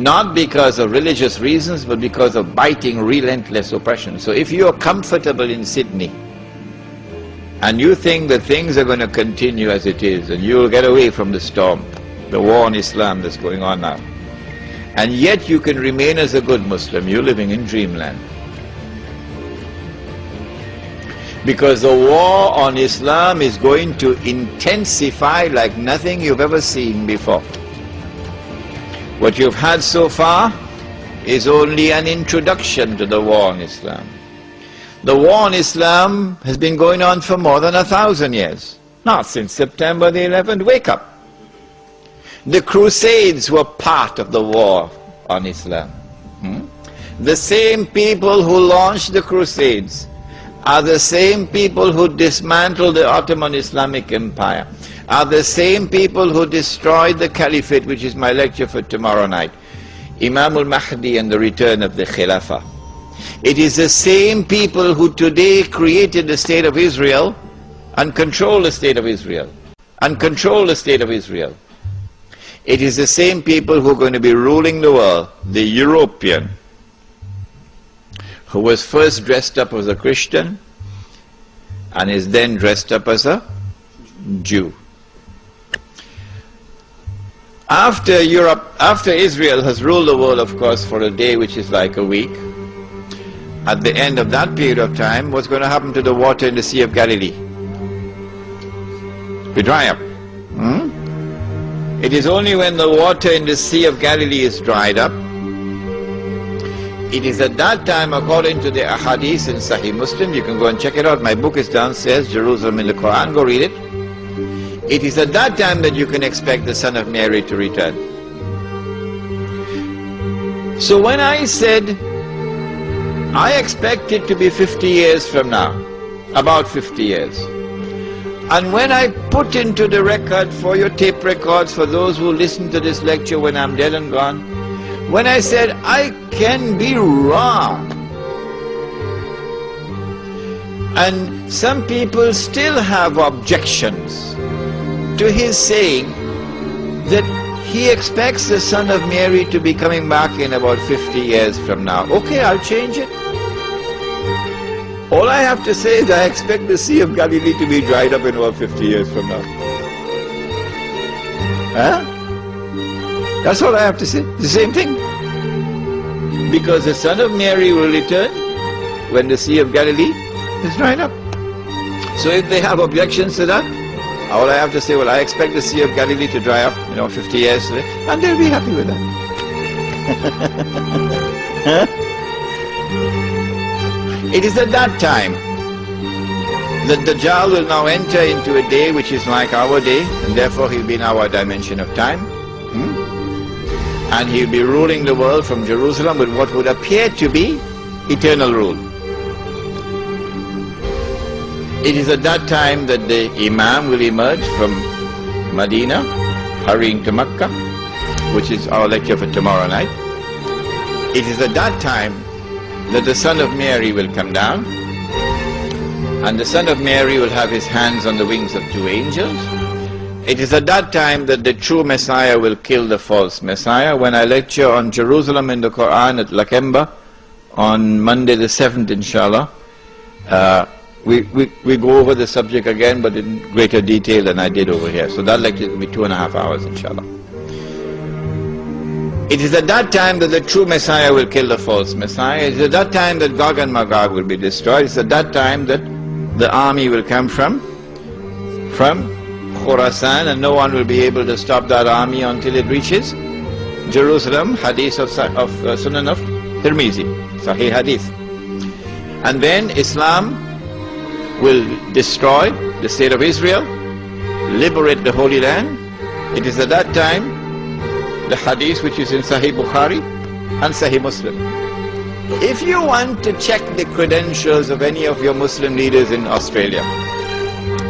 not because of religious reasons, but because of biting, relentless oppression. So if you are comfortable in Sydney, and you think that things are going to continue as it is, and you will get away from the storm, the war on Islam that's going on now, and yet you can remain as a good Muslim, you're living in dreamland. Because the war on Islam is going to intensify like nothing you've ever seen before. What you've had so far is only an introduction to the war on Islam. The war on Islam has been going on for more than 1,000 years. Not since September the 11th. Wake up. The Crusades were part of the war on Islam. The same people who launched the Crusades are the same people who dismantled the Ottoman Islamic Empire, are the same people who destroyed the Caliphate, which is my lecture for tomorrow night, Imam al-Mahdi and the return of the Khilafah. It is the same people who today created the State of Israel and control the State of Israel, and control the State of Israel. It is the same people who are going to be ruling the world, the European, who was first dressed up as a Christian and is then dressed up as a Jew. After Israel has ruled the world, of course, for a day which is like a week, at the end of that period of time, what's going to happen to the water in the Sea of Galilee? We dry up. It is only when the water in the Sea of Galilee is dried up, it is at that time, according to the Ahadith in Sahih Muslim, you can go and check it out, my book is downstairs, Jerusalem in the Quran, go read it. It is at that time that you can expect the Son of Mary to return. So when I said, I expect it to be 50 years from now, about 50 years, and when I put into the record for your tape records, for those who listen to this lecture when I'm dead and gone, when I said, I can be wrong, and some people still have objections to his saying that he expects the Son of Mary to be coming back in about 50 years from now. Okay, I'll change it. All I have to say is I expect the Sea of Galilee to be dried up in about 50 years from now. That's all I have to say. The same thing. Because the Son of Mary will return when the Sea of Galilee is dried up. So if they have objections to that, all I have to say, well, I expect the Sea of Galilee to dry up, 50 years, and they'll be happy with that. It is at that time that Dajjal will now enter into a day which is like our day, and therefore he'll be in our dimension of time. And he'll be ruling the world from Jerusalem with what would appear to be eternal rule. It is at that time that the Imam will emerge from Medina, hurrying to Mecca, which is our lecture for tomorrow night. It is at that time that the Son of Mary will come down, and the Son of Mary will have his hands on the wings of two angels. It is at that time that the true Messiah will kill the false Messiah. When I lecture on Jerusalem in the Quran at Lakemba on Monday the 7th, inshallah, we go over the subject again, but in greater detail than I did over here. So that lecture will be 2.5 hours, inshallah. It is at that time that the true Messiah will kill the false Messiah. It is at that time that Gog and Magog will be destroyed. It is at that time that the army will come from Khorasan, and no one will be able to stop that army until it reaches Jerusalem. Hadith of Sunan of Tirmizi, Sahih Hadith. And then Islam will destroy the State of Israel, liberate the Holy Land. It is at that time the Hadith which is in Sahih Bukhari and Sahih Muslim. If you want to check the credentials of any of your Muslim leaders in Australia,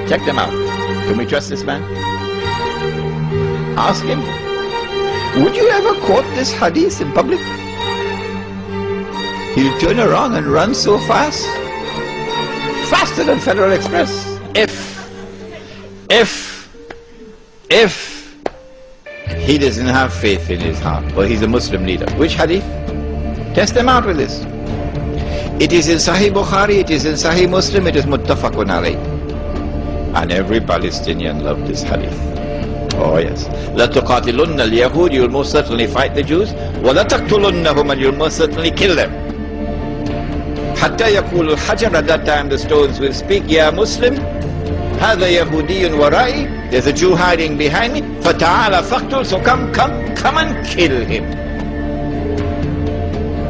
check them out. Can we trust this man? Ask him, would you ever quote this hadith in public? He'll turn around and run so fast, faster than Federal Express. If he doesn't have faith in his heart, or he's a Muslim leader. Which hadith? Test them out with this. It is in Sahih Bukhari, it is in Sahih Muslim, it is muttafaqun alayh. And every Palestinian loved this hadith. Oh yes. La tuqatilunna al-Yahud, you'll most certainly fight the Jews. Wa la taqtulunnahum, and you'll most certainly kill them. Hatta yaqulu al-hajar, at that time the stones will speak, Ya Muslim, hadha Yahudiyyun wara'i, there's a Jew hiding behind me, fata'ala faqtul, so come and kill him.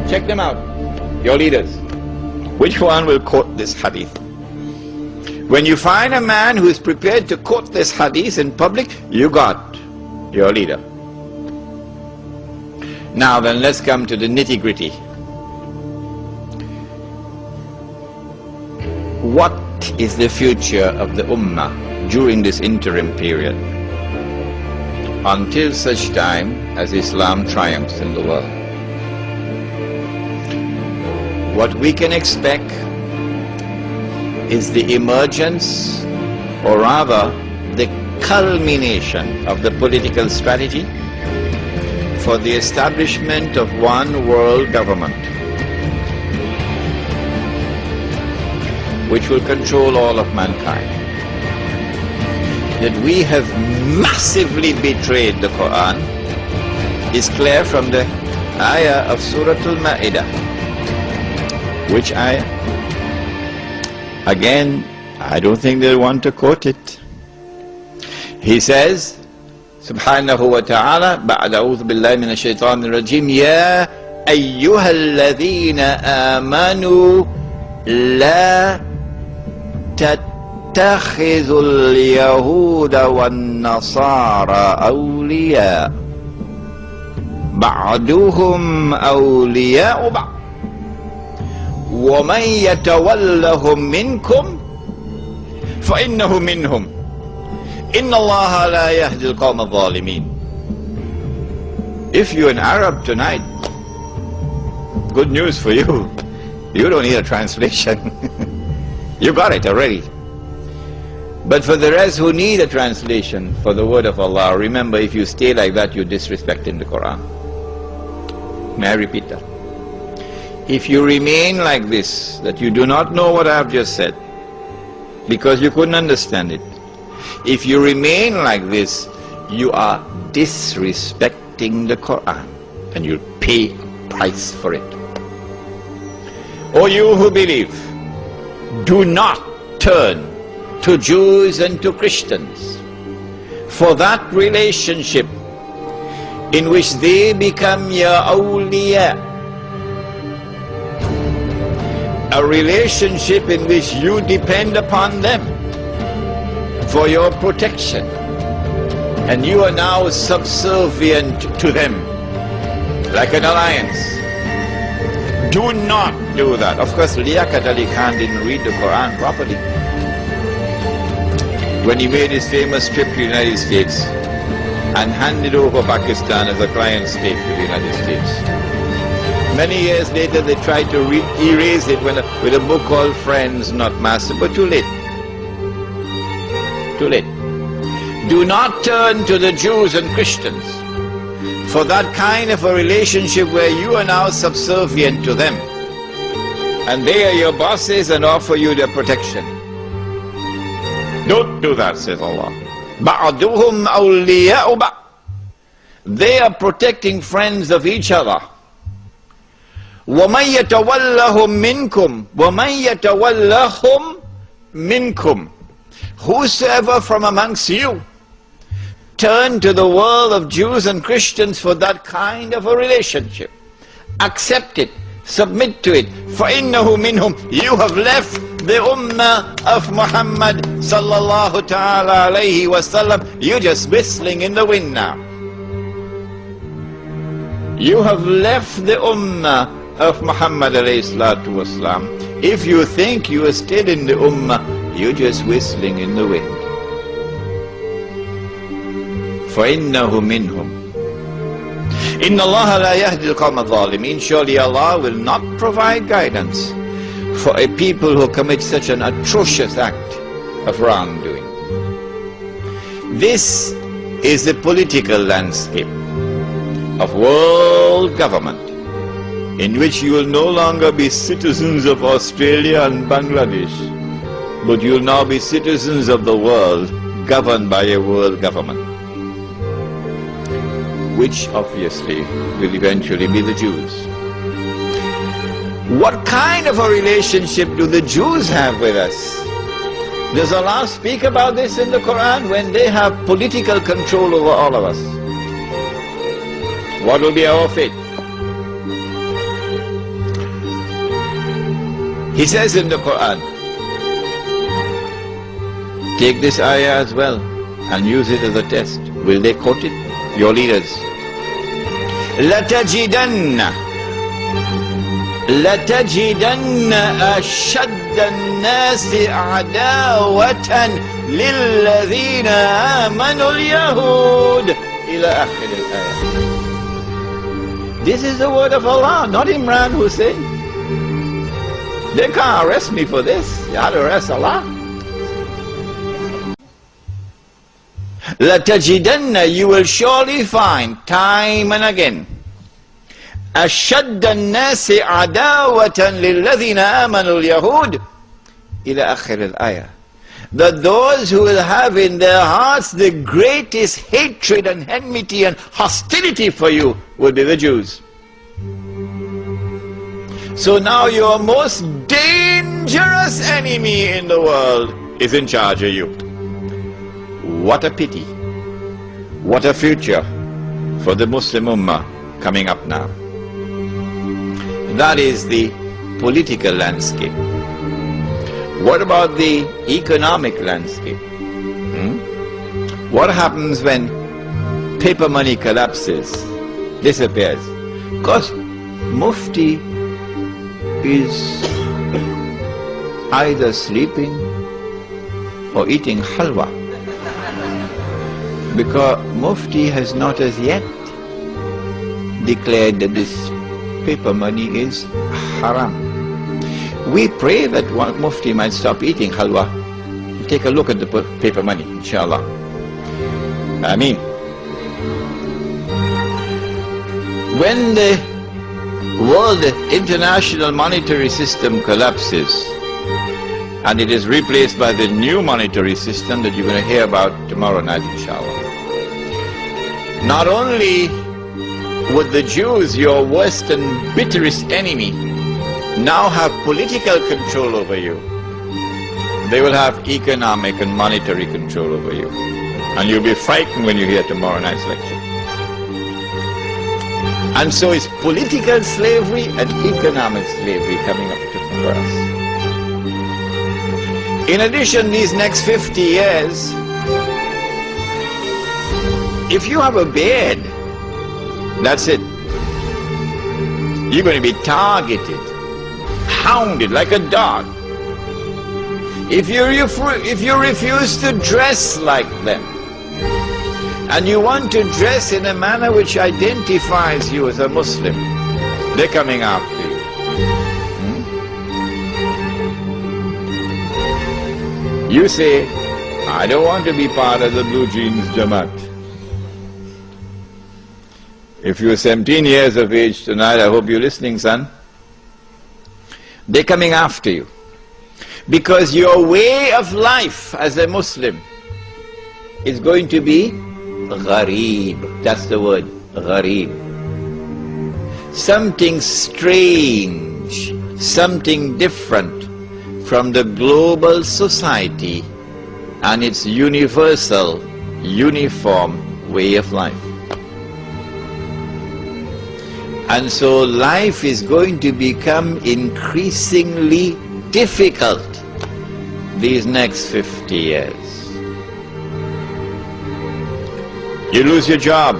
Check them out, your leaders. Which one will quote this hadith? When you find a man who is prepared to quote this hadith in public, you got your leader. Now then, let's come to the nitty-gritty. What is the future of the Ummah during this interim period, until such time as Islam triumphs in the world? What we can expect is the emergence, or rather the culmination of the political strategy for the establishment of one world government, which will control all of mankind. That we have massively betrayed the Quran is clear from the ayah of Surah Al-Ma'idah. Which ayah? Again, I don't think they'll want to quote it. He says, Subhanahu wa ta'ala, ba'da a'udhu billahi minash shaitanir rajim, Ya ayyuhalladhina amanu la tattakhidhul yahuda wan nasara awliya ba'duhum awliya'u ba'd وَمَنْ يَتَوَلَّهُمْ مِنْكُمْ فَإِنَّهُ مِنْهُمْ إِنَّ اللَّهَ لَا يَهْدِي الْقَوْمَ الظَّالِمِينَ. If you're an Arab tonight, good news for you. You don't need a translation. You got it already. But for the rest who need a translation for the word of Allah, remember, if you stay like that, you're disrespecting the Quran. May I repeat that? If you remain like this, that you do not know what I have just said, because you couldn't understand it, if you remain like this, you are disrespecting the Quran, and you'll pay a price for it. O you who believe, do not turn to Jews and to Christians for that relationship in which they become your awliya, a relationship in which you depend upon them for your protection, and you are now subservient to them like an alliance. Do not do that. Of course, Liaquat Ali Khan didn't read the Quran properly when he made his famous trip to the United States and handed over Pakistan as a client state to the United States. Many years later, they tried to erase it with a book called Friends, Not Masters, but too late. Too late. Do not turn to the Jews and Christians for that kind of a relationship where you are now subservient to them, and they are your bosses and offer you their protection. Don't do that, says Allah. بَعْضُهُمْ أَوْلِيَاءُ بَعْضٍ. They are protecting friends of each other. وَمَنْ يَتَوَلَّهُمْ مِنْكُمْ وَمَنْ يَتَوَلَّهُمْ مِنْكُمْ. Whosoever from amongst you turn to the world of Jews and Christians for that kind of a relationship, accept it, submit to it, فَإِنَّهُ مِنْهُمْ. You have left the ummah of Muhammad sallallahu ta'ala alayhi wa sallam. You're just whistling in the wind now. You have left the ummah of Muhammad alayhi salatu wa salam. If you think you are still in the ummah, you're just whistling in the wind. فَإِنَّهُ مِنْهُمْ إِنَّ اللَّهَ لَا يَهْدِي الْقَوْمَ الظَّالِمِينَ. Surely Allah will not provide guidance for a people who commit such an atrocious act of wrongdoing. This is the political landscape of world government, in which you will no longer be citizens of Australia and Bangladesh, but you will now be citizens of the world, governed by a world government, which obviously will eventually be the Jews. What kind of a relationship do the Jews have with us? Does Allah speak about this in the Quran, when they have political control over all of us? What will be our fate? He says in the Quran, take this ayah as well and use it as a test. Will they quote it? Your leaders. لَتَجِدَنَّ أَشَدَّ النَّاسِ عَدَاوَةً لِلَّذِينَ آمَنُوا الْيَهُودِ إلى آخر الآية. This is the word of Allah, not Imran Hussein. They can't arrest me for this. You have to arrest Allah. لَتَجِدَنَّ, you will surely find time and again, أشد الناس عداوة للذين آمنوا اليهود إلى آخر الآية, that those who will have in their hearts the greatest hatred and enmity and hostility for you will be the Jews. So now your most dangerous enemy in the world is in charge of you. What a pity. What a future for the Muslim Ummah coming up now. That is the political landscape. What about the economic landscape? What happens when paper money collapses, disappears? Because Mufti is either sleeping or eating halwa, because Mufti has not as yet declared that this paper money is haram. We pray that one Mufti might stop eating halwa. Take a look at the paper money, inshallah. Ameen. When the world international monetary system collapses and it is replaced by the new monetary system that you're going to hear about tomorrow night, inshallah, not only would the Jews, your worst and bitterest enemy, now have political control over you, they will have economic and monetary control over you. And you'll be frightened when you hear tomorrow night's lecture. And so it's political slavery and economic slavery coming up for us. In addition, these next 50 years, if you have a beard, that's it. You're going to be targeted, hounded like a dog. If you refuse to dress like them, and you want to dress in a manner which identifies you as a Muslim, they're coming after you. You say, I don't want to be part of the blue jeans Jamaat. If you're 17 years of age tonight, I hope you're listening, son. They're coming after you. Because your way of life as a Muslim is going to be ghareeb. That's the word, ghareeb. Something strange, something different from the global society and its universal, uniform way of life. And so life is going to become increasingly difficult these next 50 years. You lose your job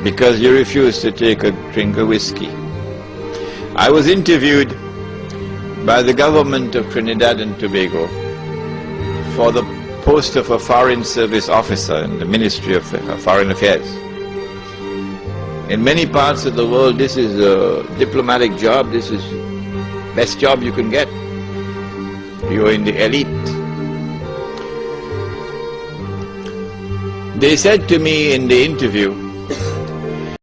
because you refuse to take a drink of whiskey. I was interviewed by the government of Trinidad and Tobago for the post of a foreign service officer in the Ministry of Foreign Affairs. In many parts of the world, this is a diplomatic job, this is the best job you can get. You're in the elite. They said to me in the interview